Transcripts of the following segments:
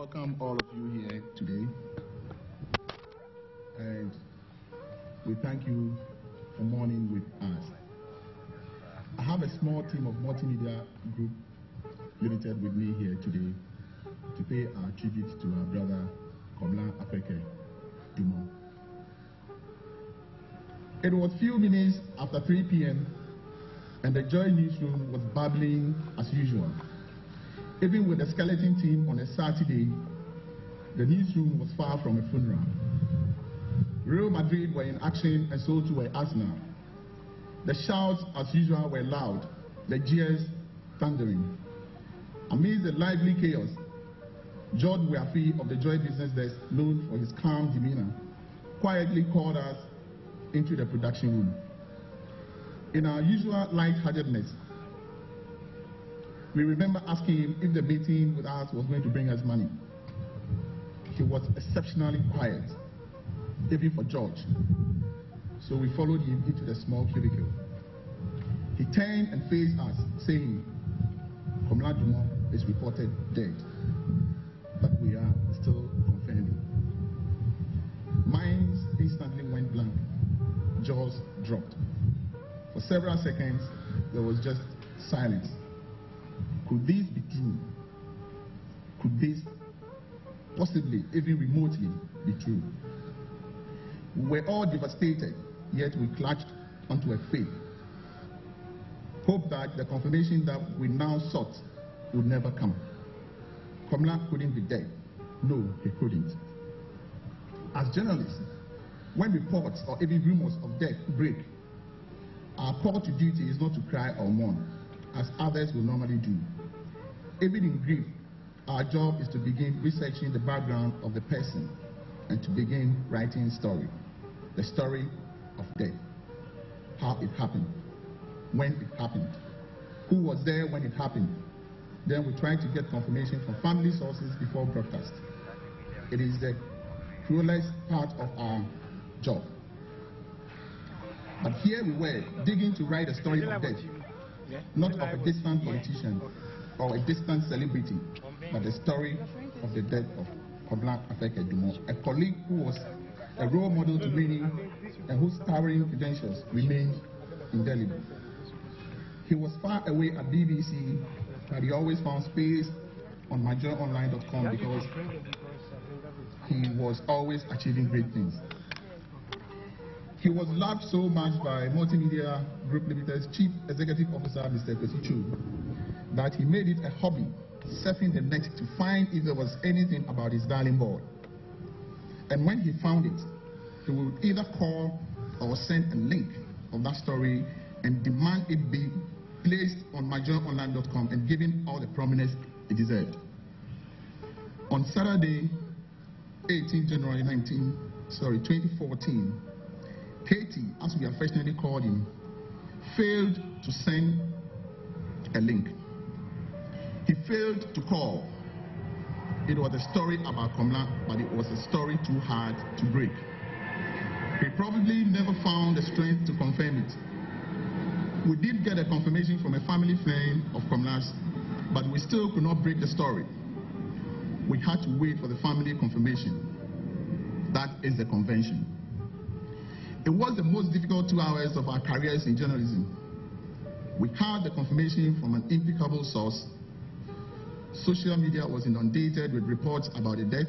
welcome all of you here today, and we thank you for mourning with us. I have a small team of Multimedia Group Limited with me here today to pay our tribute to our brother Komla Apeke Dumo. It was few minutes after 3 p.m. and the Joy newsroom was bubbling as usual. Even with the skeleton team on a Saturday, the newsroom was far from a funeral. Real Madrid were in action and so too were Arsenal. The shouts as usual were loud, the jeers thundering. Amidst the lively chaos, George Weafi of the Joy Business Desk, known for his calm demeanor, quietly called us into the production room. In our usual lightheartedness, we remember asking him if the meeting with us was going to bring us money. He was exceptionally quiet, even for George. So we followed him into the small cubicle. He turned and faced us, saying, Komla Dumo is reported dead, but we are still confirming. Minds instantly went blank. Jaws dropped. For several seconds, there was just silence. Could this be true? Could this possibly, even remotely, be true? We were all devastated, yet we clutched onto a faith. Hope that the confirmation that we now sought would never come. Komla couldn't be dead. No, he couldn't. As journalists, when reports or even rumors of death break, our call to duty is not to cry or mourn, as others will normally do. Even in grief, our job is to begin researching the background of the person and to begin writing story. The story of death. How it happened. When it happened. Who was there when it happened. Then we try to get confirmation from family sources before broadcast. It is the cruelest part of our job. But here we were, digging to write a story of death, not of a distant politician or a distant celebrity, but the story of the death of Komla Apeke Dumo, a colleague who was a role model to many and whose towering credentials remained indelible. He was far away at BBC, but he always found space on myjoyonline.com because he was always achieving great things. He was loved so much by Multimedia Group Limited's Chief Executive Officer, Mr. Kwesi, that he made it a hobby, surfing the net to find if there was anything about his darling boy. And when he found it, he would either call or send a link of that story and demand it be placed on myjoyonline.com and given all the prominence it deserved. On Saturday, 18 January 2014, Katie, as we affectionately called him, failed to send a link. He failed to call. It was a story about Komla, but it was a story too hard to break. He probably never found the strength to confirm it. We did get a confirmation from a family friend of Komla's, but we still could not break the story. We had to wait for the family confirmation. That is the convention. It was the most difficult 2 hours of our careers in journalism. We had the confirmation from an impeccable source. Social media was inundated with reports about the death.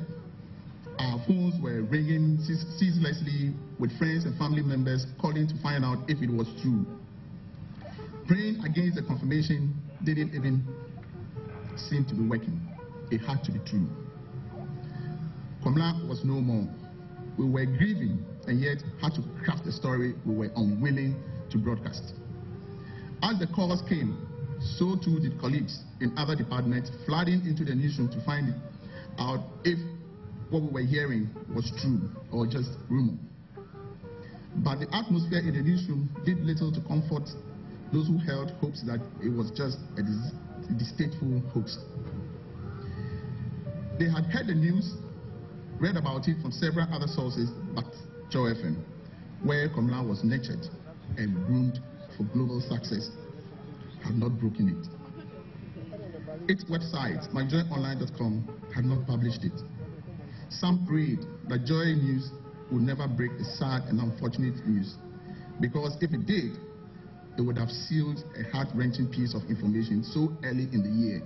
Our phones were ringing ceaselessly with friends and family members calling to find out if it was true. Praying against the confirmation didn't even seem to be working. It had to be true. Komla was no more. We were grieving and yet had to craft a story we were unwilling to broadcast. As the calls came, so too did colleagues in other departments flooding into the newsroom to find out if what we were hearing was true or just rumor. But the atmosphere in the newsroom did little to comfort those who held hopes that it was just a distasteful hoax. They had heard the news, read about it from several other sources, but Joy FM, where Komla was nurtured and groomed for global success, had not broken it. its website, myjoyonline.com, had not published it. Some prayed that Joy News would never break the sad and unfortunate news, because if it did, it would have sealed a heart-wrenching piece of information so early in the year.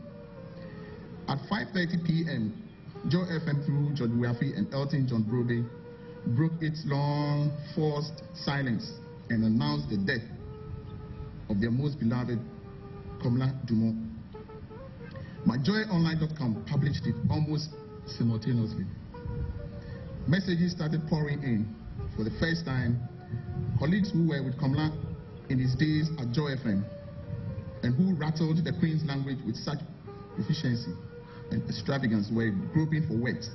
At 5:30 p.m., Joy FM through George Weafi and Elton John Brobe broke its long, forced silence and announced the death of their most beloved, Komla Dumont. MyJoyOnline.com published it almost simultaneously. Messages started pouring in. For the first time, colleagues who were with Komla in his days at Joy FM and who rattled the Queen's language with such proficiency and extravagance were groping for words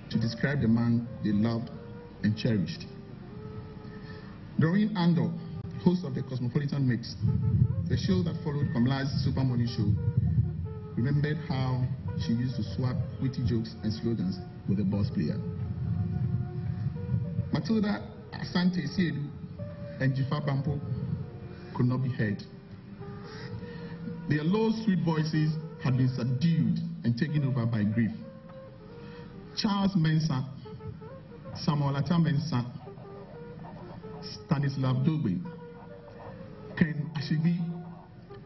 to describe the man they loved and cherished. Doreen Andor, host of the Cosmopolitan Mix, the show that followed Komla's Super Morning Show, remembered how she used to swap witty jokes and slogans with the boss player. Matilda Asante Siedu and Jifa Bampo could not be heard. Their low, sweet voices had been subdued and taken over by grief. Charles Mensah, Samuel Atta Mensah, Stanislav Dogbe, Ken Ashibi,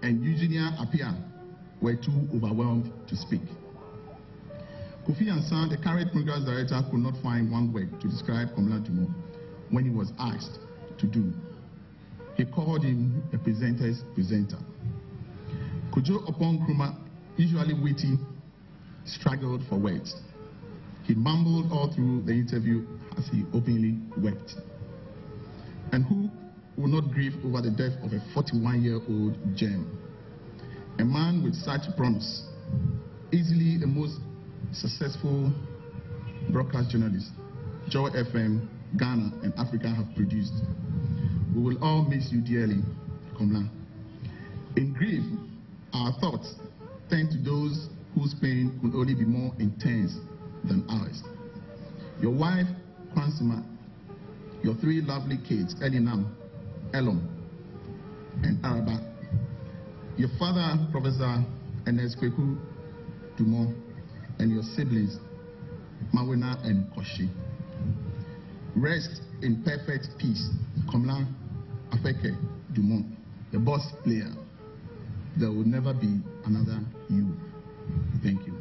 and Eugenia Appiah were too overwhelmed to speak. Kofi Ansan, the current programs director, could not find one word to describe Komla Dumont when he was asked to do. He called him a presenter's presenter. Kojo Opon Nkrumah, usually witty, struggled for words. He mumbled all through the interview as he openly wept. And who will not grieve over the death of a 41-year-old gem? A man with such promise, easily the most successful broadcast journalist Joy FM, Ghana, and Africa have produced. We will all miss you dearly, Komla. In grief, our thoughts turn to those whose pain could only be more intense than ours. Your wife, Kwansima, your three lovely kids, Elinam, Elom, and Araba, your father, Professor Ernest Kweku Dumont, and your siblings, Mawena and Koshi. Rest in perfect peace, Komla Afeke Dumont, the boss player. There will never be another you. Thank you.